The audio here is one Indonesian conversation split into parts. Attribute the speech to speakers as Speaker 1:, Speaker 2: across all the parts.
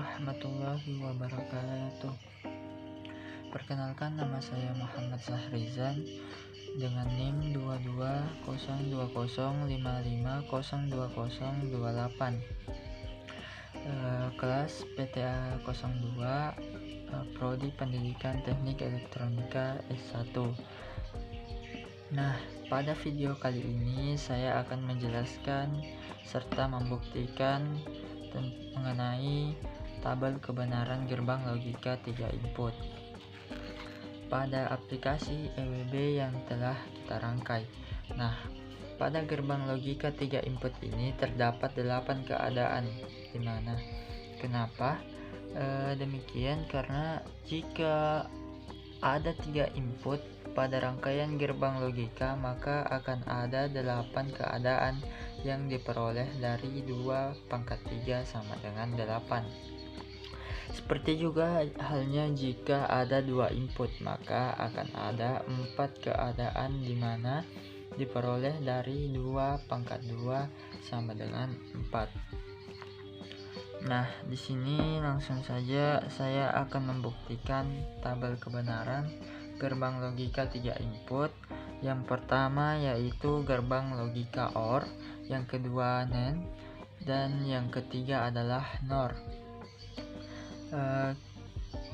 Speaker 1: warahmatullahi wabarakatuh. Perkenalkan, nama saya Muhammad Zahrizan dengan NIM 220205502028, kelas PTA 02, Prodi Pendidikan Teknik Elektronika S1. Nah, pada video kali ini saya akan menjelaskan serta membuktikan mengenai tabel kebenaran gerbang logika 3 input pada aplikasi EWB yang telah kita rangkai. Nah, pada gerbang logika 3 input ini terdapat 8 keadaan. Dimana? Kenapa demikian? Karena jika ada 3 input pada rangkaian gerbang logika, maka akan ada 8 keadaan yang diperoleh dari 2 × 3 sama dengan 8. Seperti juga halnya jika ada 2 input, maka akan ada 4 keadaan di mana diperoleh dari 2 × 2 sama dengan 4. Nah, di sini langsung saja saya akan membuktikan tabel kebenaran gerbang logika 3 input. Yang pertama yaitu gerbang logika OR, yang kedua NAND, dan yang ketiga adalah NOR.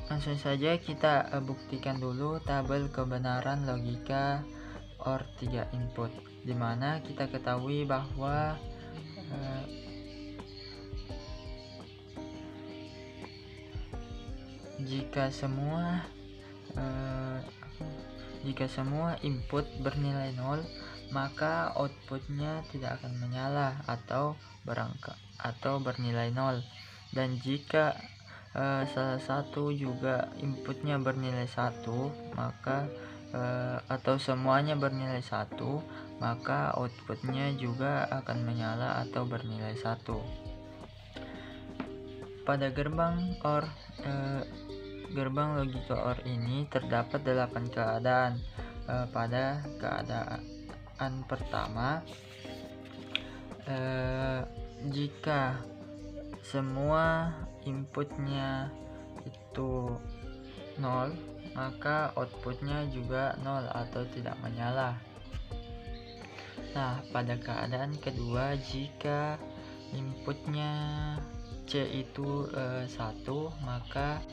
Speaker 1: Langsung saja kita buktikan dulu tabel kebenaran logika OR 3 input, dimana kita ketahui bahwa jika semua input bernilai 0, maka outputnya tidak akan menyala atau bernilai 0. Dan jika salah satu juga inputnya bernilai 1, maka atau semuanya bernilai 1, maka outputnya juga akan menyala atau bernilai 1. Pada gerbang logika OR ini terdapat 8 keadaan. Pada keadaan pertama, jika semua inputnya itu 0, maka outputnya juga 0 atau tidak menyala. Nah, pada keadaan kedua, jika inputnya C itu 1, maka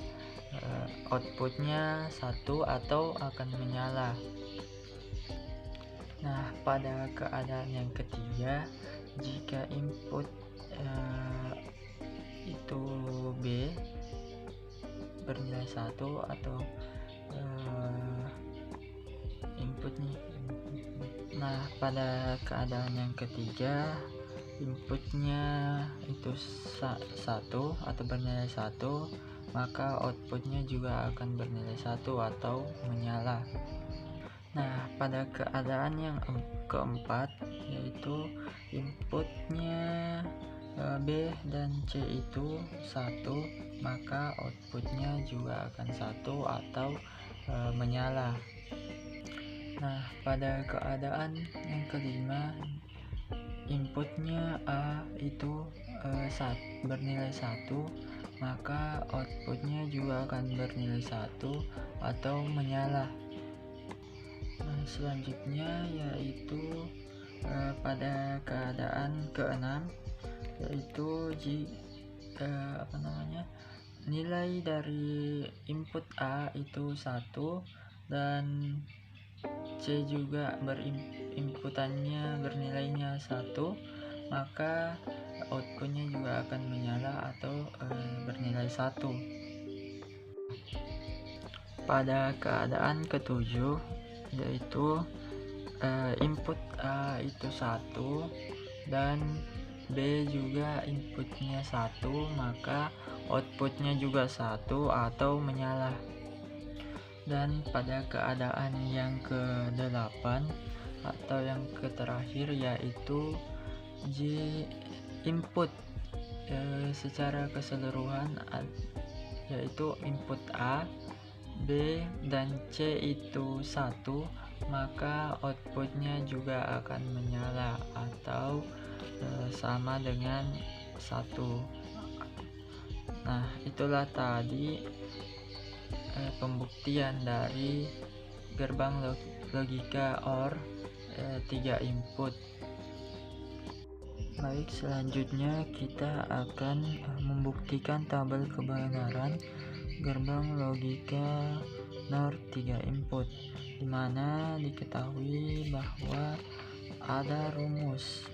Speaker 1: outputnya 1 atau akan menyala. Nah, pada keadaan yang ketiga, jika input itu B bernilai 1 atau inputnya. Nah, pada keadaan yang ketiga, inputnya itu 1 atau bernilai 1, maka outputnya juga akan bernilai 1 atau menyala. Nah, pada keadaan yang keempat, yaitu inputnya B dan C itu 1, maka outputnya juga akan 1 atau menyala. Nah, pada keadaan yang kelima, inputnya A itu bernilai 1, maka outputnya juga akan bernilai 1 atau menyala. Nah, selanjutnya yaitu pada keadaan keenam, yaitu nilai dari input A itu 1 dan C juga inputannya bernilainya 1, maka outputnya juga akan menyala atau bernilai 1. Pada keadaan ketujuh, yaitu input A itu 1 dan B juga inputnya 1, maka outputnya juga 1 atau menyala. Dan pada keadaan yang ke-8 atau yang terakhir, yaitu input secara keseluruhan, yaitu input A, B, dan C itu 1, maka outputnya juga akan menyala atau sama dengan 1. Nah, itulah tadi pembuktian dari gerbang logika OR 3 input. Baik, selanjutnya kita akan membuktikan tabel kebenaran gerbang logika NOR 3 input, di mana diketahui bahwa ada rumus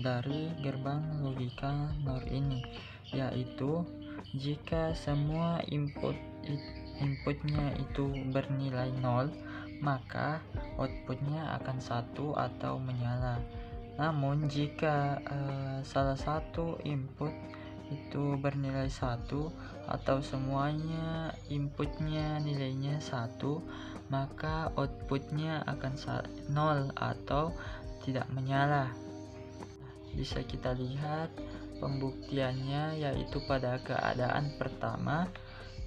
Speaker 1: dari gerbang logika NOR ini, yaitu jika semua inputnya itu bernilai 0, maka outputnya akan 1 atau menyala. Namun jika salah satu input itu bernilai 1 atau semuanya inputnya nilainya 1, maka outputnya akan 0 atau tidak menyala. Bisa kita lihat pembuktiannya, yaitu pada keadaan pertama,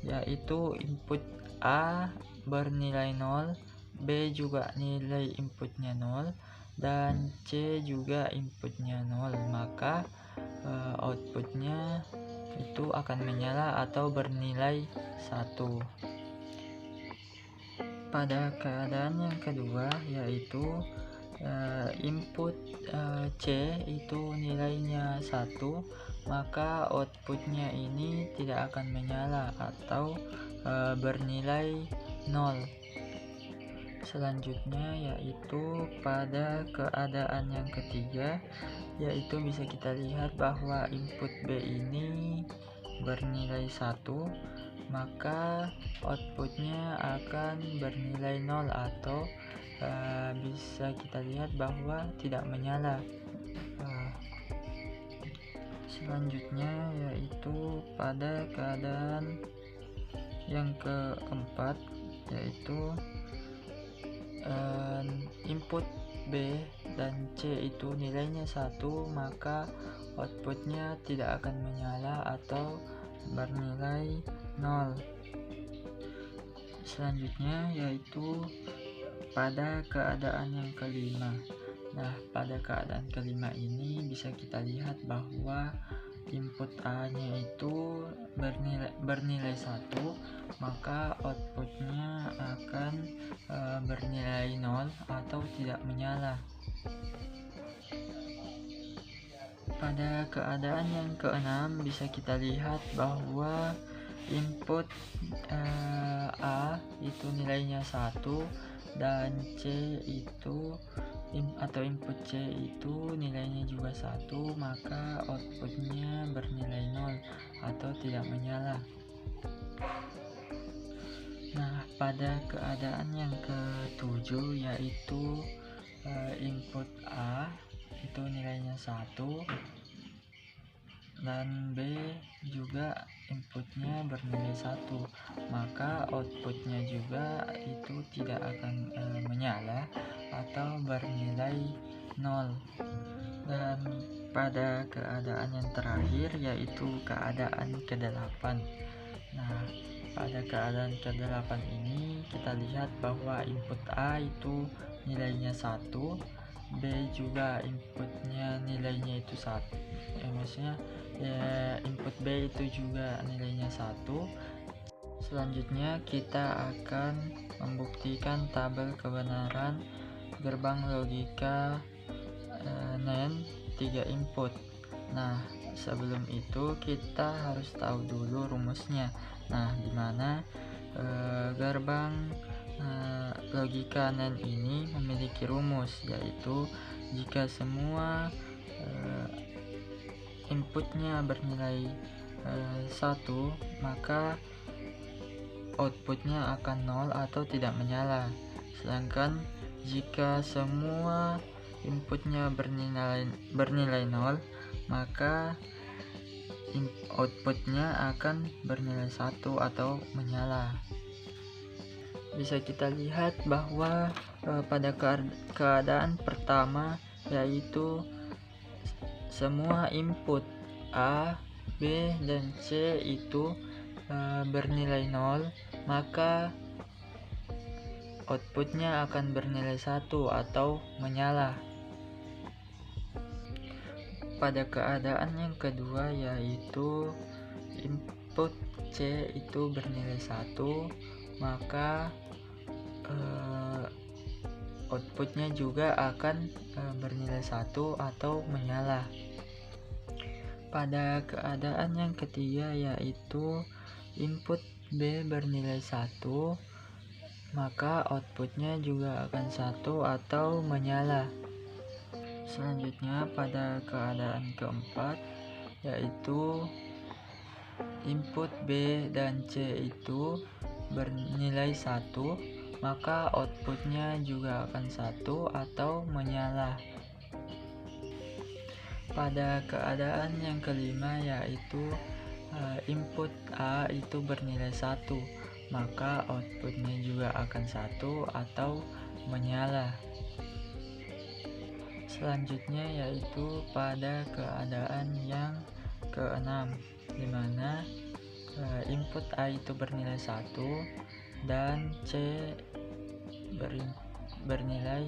Speaker 1: yaitu input A bernilai 0, B juga nilai inputnya 0, dan C juga inputnya 0, maka outputnya itu akan menyala atau bernilai 1. Pada keadaan yang kedua, yaitu input C itu nilainya 1, maka outputnya ini tidak akan menyala atau bernilai 0. Selanjutnya yaitu pada keadaan yang ketiga, yaitu bisa kita lihat bahwa input B ini bernilai 1, maka outputnya akan bernilai 0 atau bisa kita lihat bahwa tidak menyala. Selanjutnya yaitu pada keadaan yang keempat, yaitu input B dan C itu nilainya 1, maka outputnya tidak akan menyala atau bernilai 0. Selanjutnya yaitu pada keadaan yang kelima. Nah, pada keadaan kelima ini bisa kita lihat bahwa input A-nya itu bernilai 1, maka outputnya akan bernilai 0 atau tidak menyala. Pada keadaan yang keenam bisa kita lihat bahwa input A itu nilainya 1 dan C itu atau input C itu nilainya juga 1, maka outputnya bernilai 0 atau tidak menyala. Nah, pada keadaan yang ketujuh, yaitu input A itu nilainya 1 dan B juga inputnya bernilai 1, maka outputnya juga itu tidak akan menyala atau bernilai 0. Dan pada keadaan yang terakhir, yaitu keadaan ke-8. Nah, pada keadaan ke-8 ini kita lihat bahwa input A itu nilainya 1, B juga inputnya nilainya itu 1, maksudnya input B itu juga nilainya 1. Selanjutnya kita akan membuktikan tabel kebenaran gerbang logika NAND 3 input. Nah, sebelum itu kita harus tahu dulu rumusnya. Nah, dimana gerbang logika NAND ini memiliki rumus, yaitu jika semua inputnya bernilai 1, maka outputnya akan 0 atau tidak menyala. Sedangkan jika semua inputnya bernilai 0, maka outputnya akan bernilai 1 atau menyala. Bisa kita lihat bahwa pada keadaan pertama, yaitu semua input A, B, dan C itu bernilai 0, maka outputnya akan bernilai 1 atau menyala. Pada keadaan yang kedua, yaitu input C itu bernilai 1, maka outputnya juga akan bernilai 1 atau menyala. Pada keadaan yang ketiga, yaitu input B bernilai 1, maka outputnya juga akan 1 atau menyala. Selanjutnya pada keadaan keempat, yaitu input B dan C itu bernilai 1, maka outputnya juga akan 1 atau menyala. Pada keadaan yang kelima, yaitu input A itu bernilai 1, maka outputnya juga akan 1 atau menyala. Selanjutnya yaitu pada keadaan yang keenam, di mana input A itu bernilai 1 dan C bernilai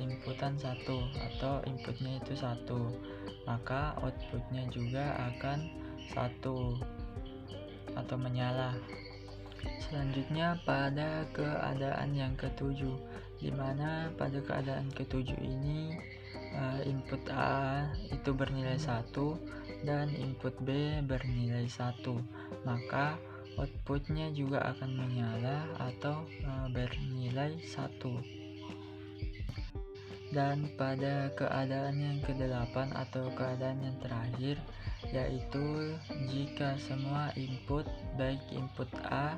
Speaker 1: inputan 1 atau inputnya itu 1, maka outputnya juga akan 1 atau menyala. Selanjutnya pada keadaan yang ketujuh, di mana pada keadaan ketujuh ini input A itu bernilai 1 dan input B bernilai 1, maka outputnya juga akan menyala atau bernilai 1. Dan pada keadaan yang ke-8 atau keadaan yang terakhir, yaitu jika semua input baik input A,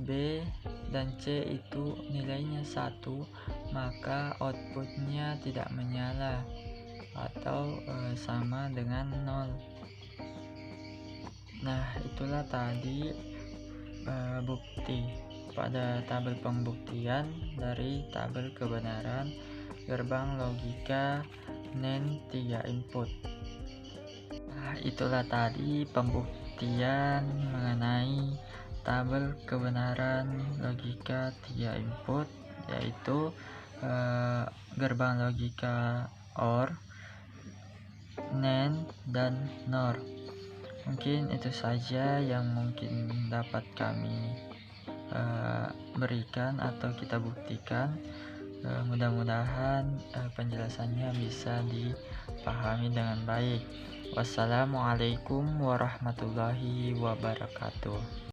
Speaker 1: B, dan C itu nilainya 1, maka outputnya tidak menyala atau sama dengan 0. Nah, itulah tadi bukti pada tabel pembuktian dari tabel kebenaran gerbang logika NAND 3 input. Nah, itulah tadi pembuktian mengenai tabel kebenaran logika 3 input, yaitu gerbang logika OR, NAND, dan NOR. Mungkin itu saja yang mungkin dapat kami berikan atau kita buktikan. Mudah-mudahan penjelasannya bisa dipahami dengan baik. Wassalamualaikum warahmatullahi wabarakatuh.